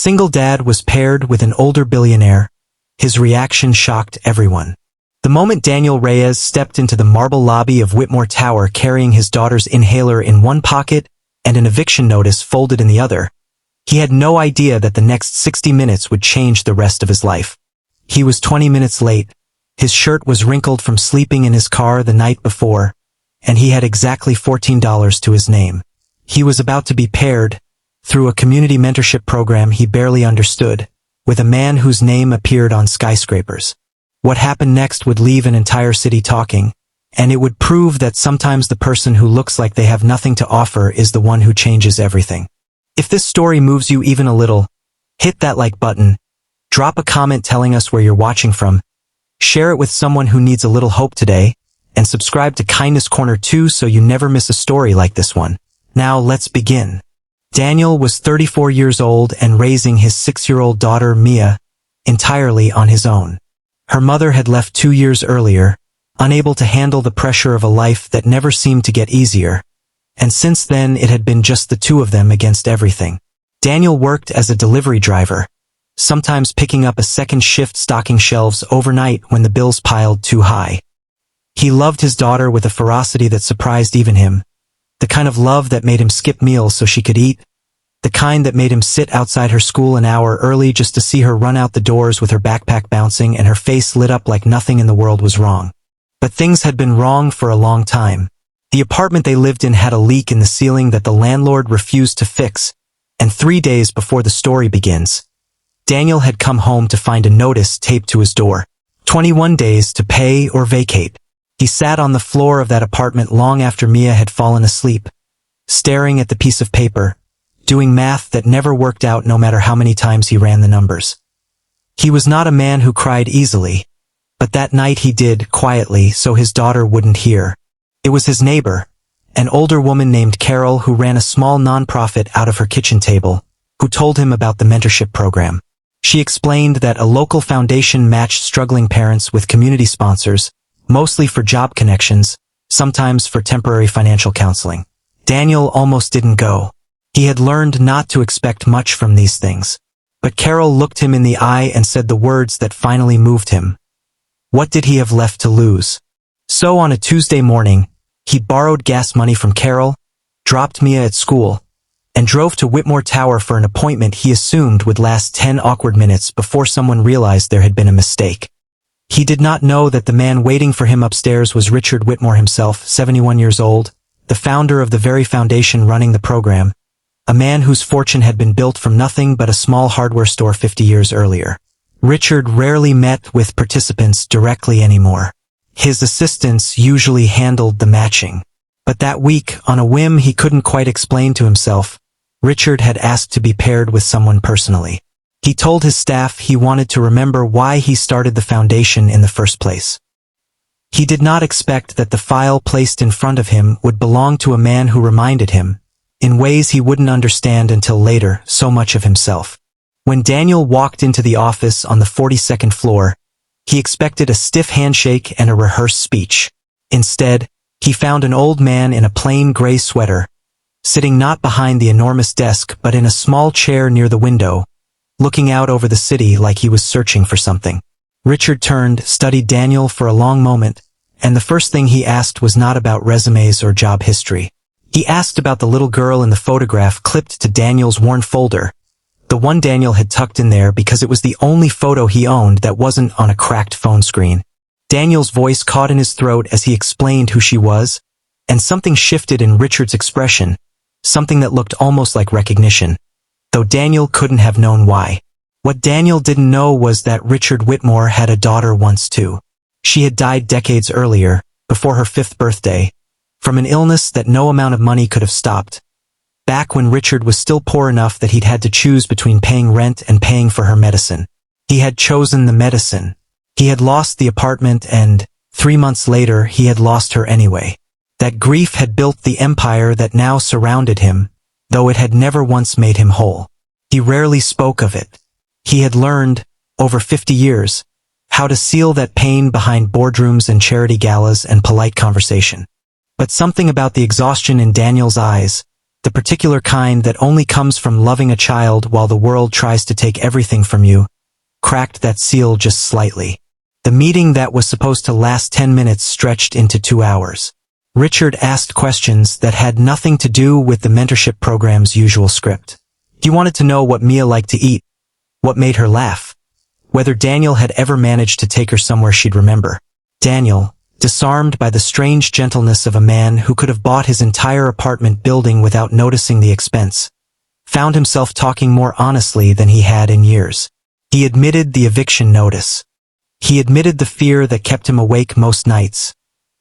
single dad was paired with an older billionaire. His reaction shocked everyone. The moment Daniel Reyes stepped into the marble lobby of Whitmore Tower carrying his daughter's inhaler in one pocket and an eviction notice folded in the other, he had no idea that the next 60 minutes would change the rest of his life. He was 20 minutes late. His shirt was wrinkled from sleeping in his car the night before, and he had exactly $14 to his name. He was about to be paired, through a community mentorship program he barely understood, with a man whose name appeared on skyscrapers. What happened next would leave an entire city talking, and it would prove that sometimes the person who looks like they have nothing to offer is the one who changes everything. If this story moves you even a little, hit that like button, drop a comment telling us where you're watching from, share it with someone who needs a little hope today, and subscribe to Kindness Corner 2 so you never miss a story like this one. Now let's begin. Daniel was 34 years old and raising his 6-year-old daughter Mia entirely on his own. Her mother had left 2 years earlier, unable to handle the pressure of a life that never seemed to get easier, and since then it had been just the two of them against everything. Daniel worked as a delivery driver, sometimes picking up a second shift stocking shelves overnight when the bills piled too high. He loved his daughter with a ferocity that surprised even him, the kind of love that made him skip meals so she could eat, the kind that made him sit outside her school an hour early just to see her run out the doors with her backpack bouncing and her face lit up like nothing in the world was wrong. But things had been wrong for a long time. The apartment they lived in had a leak in the ceiling that the landlord refused to fix, and 3 days before the story begins, Daniel had come home to find a notice taped to his door. 21 days to pay or vacate. He sat on the floor of that apartment long after Mia had fallen asleep, staring at the piece of paper, doing math that never worked out no matter how many times he ran the numbers. He was not a man who cried easily, but that night he did, quietly, so his daughter wouldn't hear. It was his neighbor, an older woman named Carol who ran a small nonprofit out of her kitchen table, who told him about the mentorship program. She explained that a local foundation matched struggling parents with community sponsors, mostly for job connections, sometimes for temporary financial counseling. Daniel almost didn't go. He had learned not to expect much from these things. But Carol looked him in the eye and said the words that finally moved him. What did he have left to lose? So on a Tuesday morning, he borrowed gas money from Carol, dropped Mia at school, and drove to Whitmore Tower for an appointment he assumed would last 10 awkward minutes before someone realized there had been a mistake. He did not know that the man waiting for him upstairs was Richard Whitmore himself, 71 years old, the founder of the very foundation running the program, a man whose fortune had been built from nothing but a small hardware store 50 years earlier. Richard rarely met with participants directly anymore. His assistants usually handled the matching. But that week, on a whim he couldn't quite explain to himself, Richard had asked to be paired with someone personally. He told his staff he wanted to remember why he started the foundation in the first place. He did not expect that the file placed in front of him would belong to a man who reminded him, in ways he wouldn't understand until later, so much of himself. When Daniel walked into the office on the 42nd floor, he expected a stiff handshake and a rehearsed speech. Instead, he found an old man in a plain gray sweater, sitting not behind the enormous desk but in a small chair near the window, looking out over the city like he was searching for something. Richard turned, studied Daniel for a long moment, and the first thing he asked was not about resumes or job history. He asked about the little girl in the photograph clipped to Daniel's worn folder, the one Daniel had tucked in there because it was the only photo he owned that wasn't on a cracked phone screen. Daniel's voice caught in his throat as he explained who she was, and something shifted in Richard's expression, something that looked almost like recognition, though Daniel couldn't have known why. What Daniel didn't know was that Richard Whitmore had a daughter once too. She had died decades earlier, before her 5th birthday, from an illness that no amount of money could have stopped. Back when Richard was still poor enough that he'd had to choose between paying rent and paying for her medicine. He had chosen the medicine. He had lost the apartment and, 3 months later, he had lost her anyway. That grief had built the empire that now surrounded him, though it had never once made him whole. He rarely spoke of it. He had learned, over 50 years, how to seal that pain behind boardrooms and charity galas and polite conversation. But something about the exhaustion in Daniel's eyes, the particular kind that only comes from loving a child while the world tries to take everything from you, cracked that seal just slightly. The meeting that was supposed to last 10 minutes stretched into 2 hours. Richard asked questions that had nothing to do with the mentorship program's usual script. He wanted to know what Mia liked to eat, what made her laugh, whether Daniel had ever managed to take her somewhere she'd remember. Daniel, disarmed by the strange gentleness of a man who could have bought his entire apartment building without noticing the expense, found himself talking more honestly than he had in years. He admitted the eviction notice. He admitted the fear that kept him awake most nights.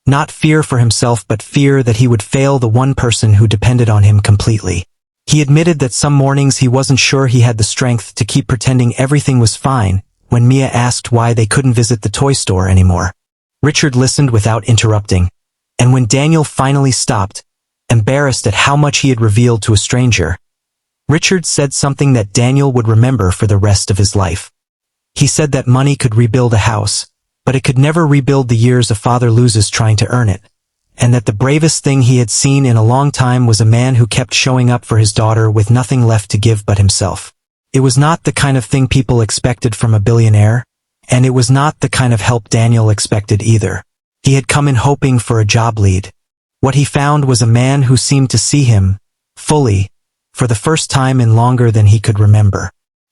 Not fear for himself, but fear that he would fail the one person who depended on him completely. He admitted that some mornings he wasn't sure he had the strength to keep pretending everything was fine when Mia asked why they couldn't visit the toy store anymore. Richard listened without interrupting, and when Daniel finally stopped, embarrassed at how much he had revealed to a stranger, Richard said something that Daniel would remember for the rest of his life. He said that money could rebuild a house, but it could never rebuild the years a father loses trying to earn it, and that the bravest thing he had seen in a long time was a man who kept showing up for his daughter with nothing left to give but himself. It was not the kind of thing people expected from a billionaire, and it was not the kind of help Daniel expected either. He had come in hoping for a job lead. What he found was a man who seemed to see him, fully, for the first time in longer than he could remember.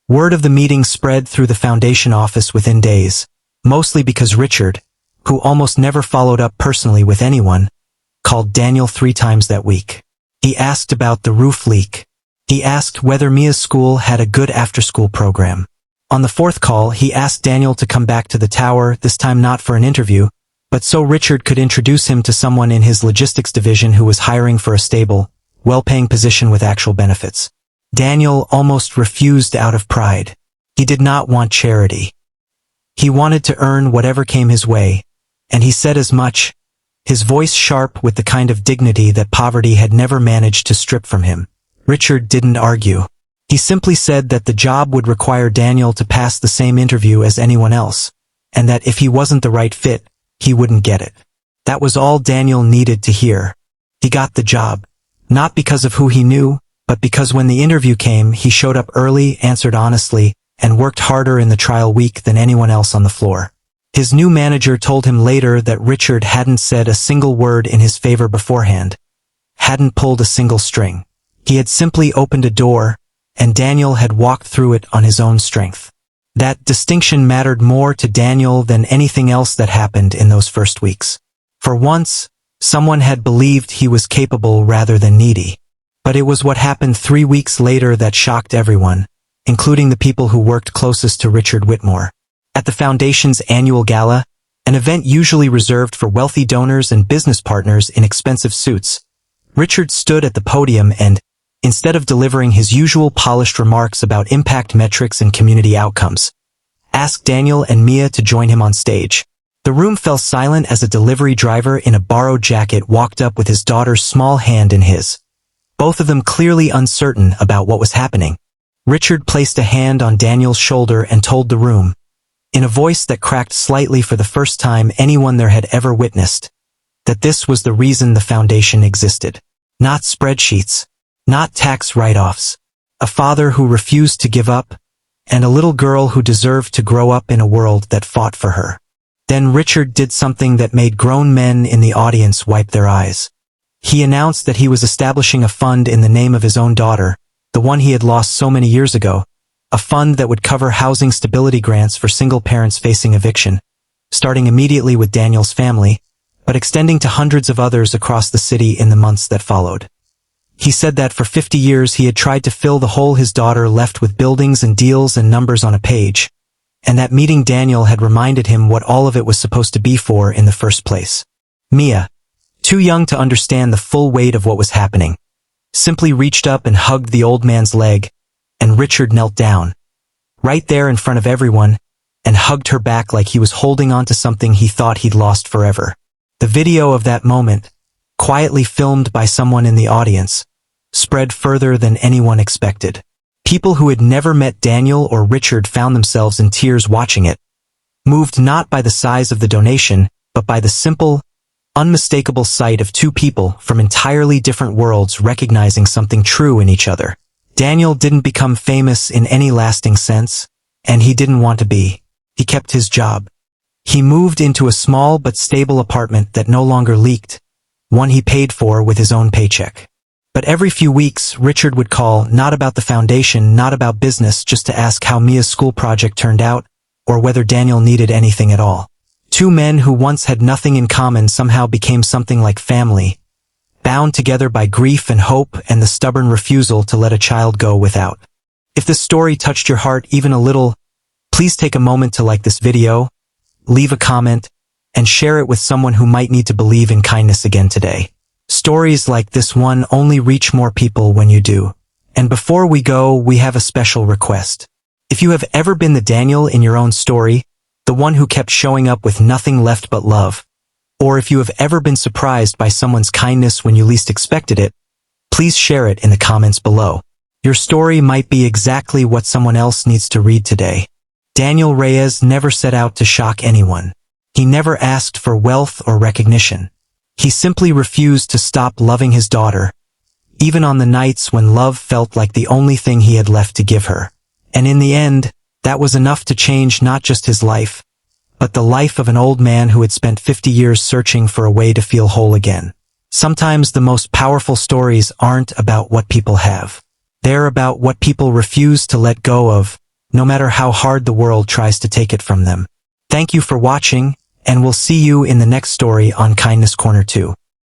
Word of the meeting spread through the foundation office within days, mostly because Richard, who almost never followed up personally with anyone, called Daniel 3 times that week. He asked about the roof leak. He asked whether Mia's school had a good after-school program. On the 4th call, he asked Daniel to come back to the tower, this time not for an interview, but so Richard could introduce him to someone in his logistics division who was hiring for a stable, well-paying position with actual benefits. Daniel almost refused out of pride. He did not want charity. He wanted to earn whatever came his way, and he said as much, his voice sharp with the kind of dignity that poverty had never managed to strip from him. Richard didn't argue. He simply said that the job would require Daniel to pass the same interview as anyone else, and that if he wasn't the right fit, he wouldn't get it. That was all Daniel needed to hear. He got the job, not because of who he knew, but because when the interview came, he showed up early, answered honestly, and worked harder in the trial week than anyone else on the floor. His new manager told him later that Richard hadn't said a single word in his favor beforehand, hadn't pulled a single string. He had simply opened a door, and Daniel had walked through it on his own strength. That distinction mattered more to Daniel than anything else that happened in those first weeks. For once, someone had believed he was capable rather than needy. But it was what happened 3 weeks later that shocked everyone, including the people who worked closest to Richard Whitmore. At the Foundation's annual gala, an event usually reserved for wealthy donors and business partners in expensive suits, Richard stood at the podium and, instead of delivering his usual polished remarks about impact metrics and community outcomes, asked Daniel and Mia to join him on stage. The room fell silent as a delivery driver in a borrowed jacket walked up with his daughter's small hand in his, both of them clearly uncertain about what was happening. Richard placed a hand on Daniel's shoulder and told the room, in a voice that cracked slightly for the first time anyone there had ever witnessed, that this was the reason the foundation existed. Not spreadsheets, not tax write-offs, a father who refused to give up, and a little girl who deserved to grow up in a world that fought for her. Then Richard did something that made grown men in the audience wipe their eyes. He announced that he was establishing a fund in the name of his own daughter, the one he had lost so many years ago, a fund that would cover housing stability grants for single parents facing eviction, starting immediately with Daniel's family, but extending to hundreds of others across the city in the months that followed. He said that for 50 years he had tried to fill the hole his daughter left with buildings and deals and numbers on a page, and that meeting Daniel had reminded him what all of it was supposed to be for in the first place. Mia, too young to understand the full weight of what was happening, simply reached up and hugged the old man's leg, and Richard knelt down, right there in front of everyone, and hugged her back like he was holding on to something he thought he'd lost forever. The video of that moment, quietly filmed by someone in the audience, spread further than anyone expected. People who had never met Daniel or Richard found themselves in tears watching it, moved not by the size of the donation, but by the simple, unmistakable sight of two people from entirely different worlds recognizing something true in each other. Daniel didn't become famous in any lasting sense, and he didn't want to be. He kept his job. He moved into a small but stable apartment that no longer leaked, one he paid for with his own paycheck. But every few weeks, Richard would call, not about the foundation, not about business, just to ask how Mia's school project turned out, or whether Daniel needed anything at all. Two men who once had nothing in common somehow became something like family, bound together by grief and hope and the stubborn refusal to let a child go without. If this story touched your heart even a little, please take a moment to like this video, leave a comment, and share it with someone who might need to believe in kindness again today. Stories like this one only reach more people when you do. And before we go, we have a special request. If you have ever been the Daniel in your own story, the one who kept showing up with nothing left but love, or if you have ever been surprised by someone's kindness when you least expected it, please share it in the comments below. Your story might be exactly what someone else needs to read today. Daniel Reyes never set out to shock anyone. He never asked for wealth or recognition. He simply refused to stop loving his daughter, even on the nights when love felt like the only thing he had left to give her. And in the end, that was enough to change not just his life, but the life of an old man who had spent 50 years searching for a way to feel whole again. Sometimes the most powerful stories aren't about what people have. They're about what people refuse to let go of, no matter how hard the world tries to take it from them. Thank you for watching, and we'll see you in the next story on Kindness Corner 2.